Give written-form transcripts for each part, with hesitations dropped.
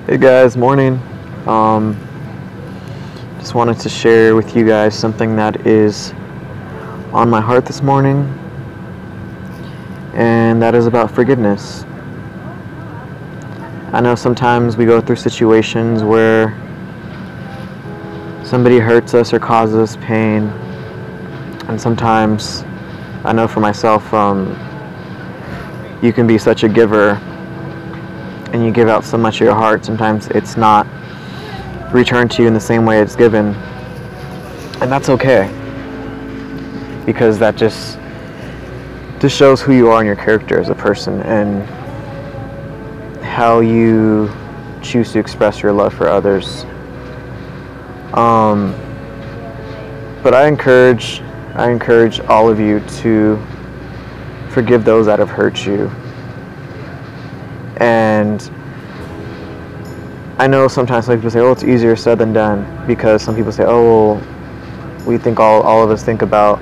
Hey guys, morning. Um, just wanted to share with you guys something that is on my heart this morning, and that is about forgiveness. I know sometimes we go through situations where somebody hurts us or causes us pain, and sometimes, I know for myself, you can be such a giver and you give out so much of your heart, sometimes it's not returned to you in the same way it's given. And that's okay, because that just shows who you are and your character as a person and how you choose to express your love for others. But I encourage all of you to forgive those that have hurt you. And I know sometimes some people say, oh, it's easier said than done, because some people say, oh, well, we think all of us think about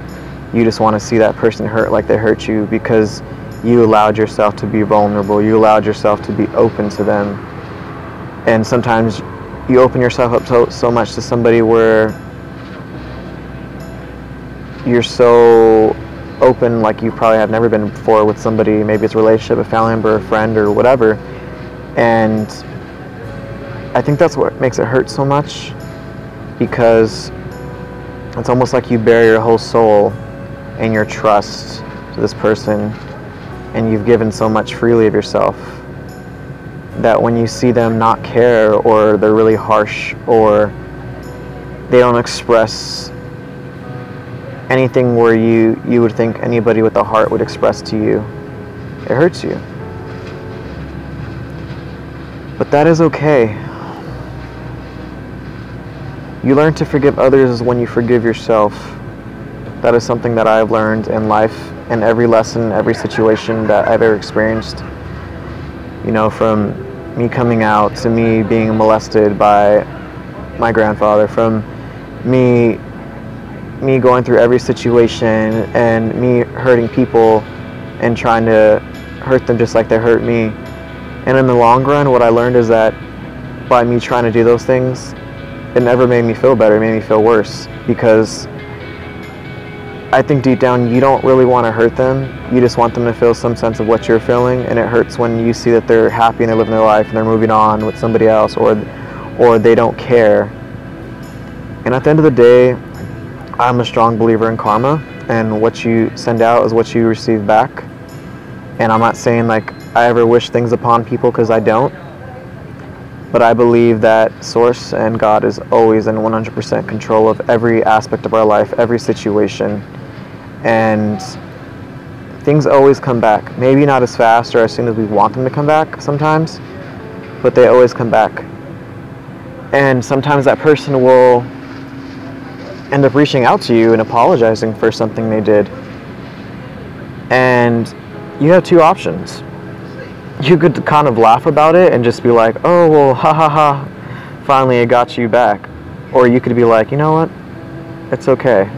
you just want to see that person hurt like they hurt you because you allowed yourself to be vulnerable. You allowed yourself to be open to them. And sometimes you open yourself up so much to somebody where you're so open like you probably have never been before with somebody. Maybe it's a relationship, a family member, a friend, or whatever. And I think that's what makes it hurt so much, because it's almost like you bare your whole soul and your trust to this person, and you've given so much freely of yourself that when you see them not care, or they're really harsh, or they don't express anything where you would think anybody with a heart would express to you, it hurts you. But that is okay. You learn to forgive others when you forgive yourself. That is something that I've learned in life, in every lesson, every situation that I've ever experienced. You know, from me coming out to me being molested by my grandfather, from me going through every situation and me hurting people and trying to hurt them just like they hurt me. And in the long run, what I learned is that by me trying to do those things, it never made me feel better, it made me feel worse, because I think deep down you don't really want to hurt them. You just want them to feel some sense of what you're feeling, and it hurts when you see that they're happy and they're living their life and they're moving on with somebody else, or they don't care. And at the end of the day, I'm a strong believer in karma, and what you send out is what you receive back. And I'm not saying like I ever wish things upon people, because I don't. But I believe that Source and God is always in 100% control of every aspect of our life, every situation. And things always come back. Maybe not as fast or as soon as we want them to come back sometimes, but they always come back. And sometimes that person will end up reaching out to you and apologizing for something they did. And you have two options. You could kind of laugh about it and just be like, oh, well, ha ha ha, finally I got you back. Or you could be like, you know what, it's okay.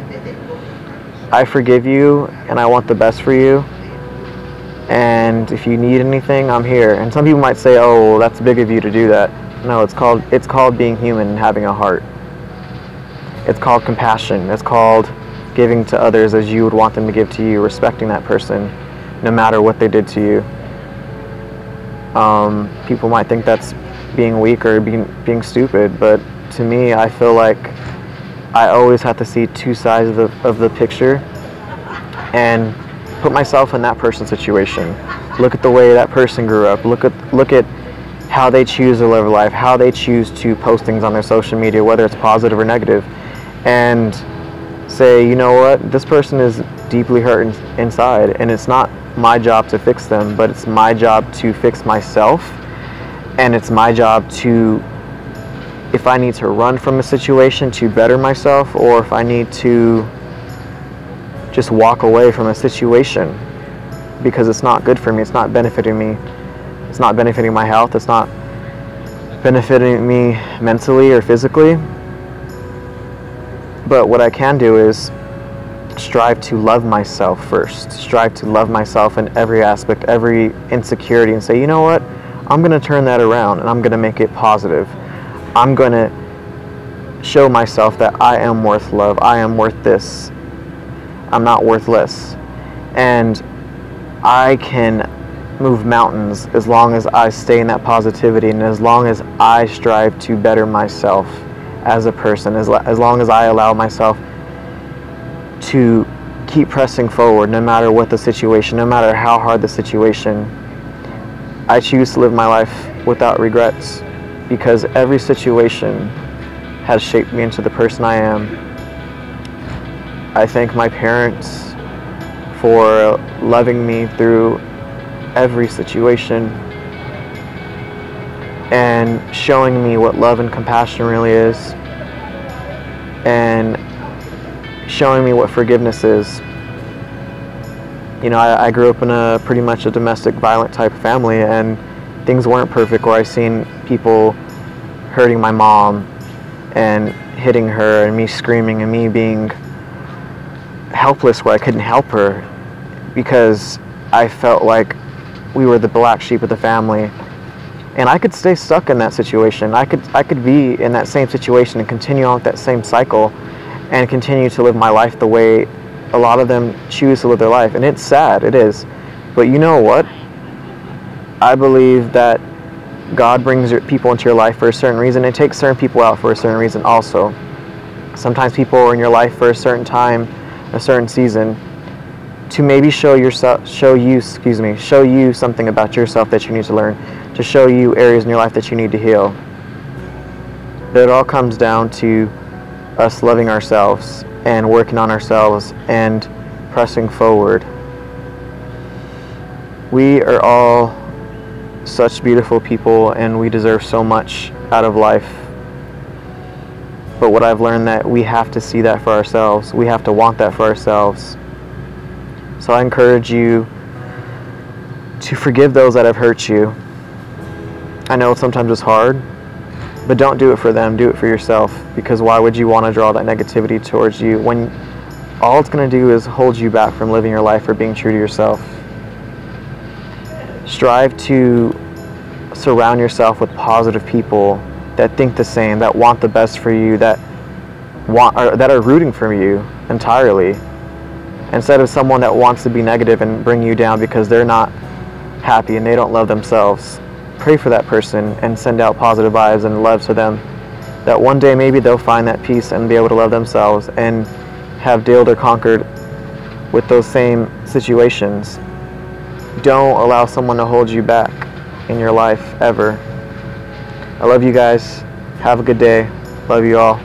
I forgive you and I want the best for you. And if you need anything, I'm here. And some people might say, oh, well, that's big of you to do that. No, it's called being human and having a heart. It's called compassion. It's called giving to others as you would want them to give to you, respecting that person no matter what they did to you. People might think that's being weak or being stupid, but to me, I feel like I always have to see two sides of the picture and put myself in that person's situation. Look at the way that person grew up. Look at how they choose to live life, how they choose to post things on their social media, whether it's positive or negative, and say, you know what, this person is deeply hurt inside, and it's not my job to fix them, but it's my job to fix myself. And it's my job to, if I need to run from a situation to better myself, or if I need to just walk away from a situation because it's not good for me, it's not benefiting me, it's not benefiting my health, it's not benefiting me mentally or physically. But what I can do is strive to love myself first. Strive to love myself in every aspect, every insecurity, and say, you know what? I'm going to turn that around and I'm going to make it positive. I'm going to show myself that I am worth love. I am worth this. I'm not worthless. And I can move mountains as long as I stay in that positivity, and as long as I strive to better myself as a person, as long as I allow myself to keep pressing forward no matter what the situation, no matter how hard the situation. I choose to live my life without regrets, because every situation has shaped me into the person I am. I thank my parents for loving me through every situation and showing me what love and compassion really is, and showing me what forgiveness is. You know, I grew up in a pretty much a domestic violent type of family, and things weren't perfect, where I seen people hurting my mom and hitting her, and me screaming, and me being helpless where I couldn't help her because I felt like we were the black sheep of the family. And I could stay stuck in that situation. I could be in that same situation and continue on with that same cycle and continue to live my life the way a lot of them choose to live their life. And it's sad, it is. But you know what? I believe that God brings people into your life for a certain reason, and takes certain people out for a certain reason also. Sometimes people are in your life for a certain time, a certain season, to maybe show you something about yourself that you need to learn, to show you areas in your life that you need to heal. But it all comes down to us loving ourselves and working on ourselves and pressing forward. We are all such beautiful people, and we deserve so much out of life. But what I've learned, that we have to see that for ourselves. We have to want that for ourselves. So I encourage you to forgive those that have hurt you. I know sometimes it's hard, but don't do it for them, do it for yourself. Because why would you want to draw that negativity towards you when all it's going to do is hold you back from living your life or being true to yourself? Strive to surround yourself with positive people that think the same, that want the best for you, that are rooting for you entirely, instead of someone that wants to be negative and bring you down because they're not happy and they don't love themselves. Pray for that person and send out positive vibes and love to them, that one day maybe they'll find that peace and be able to love themselves and have dealt or conquered with those same situations. Don't allow someone to hold you back in your life ever. I love you guys. Have a good day. Love you all.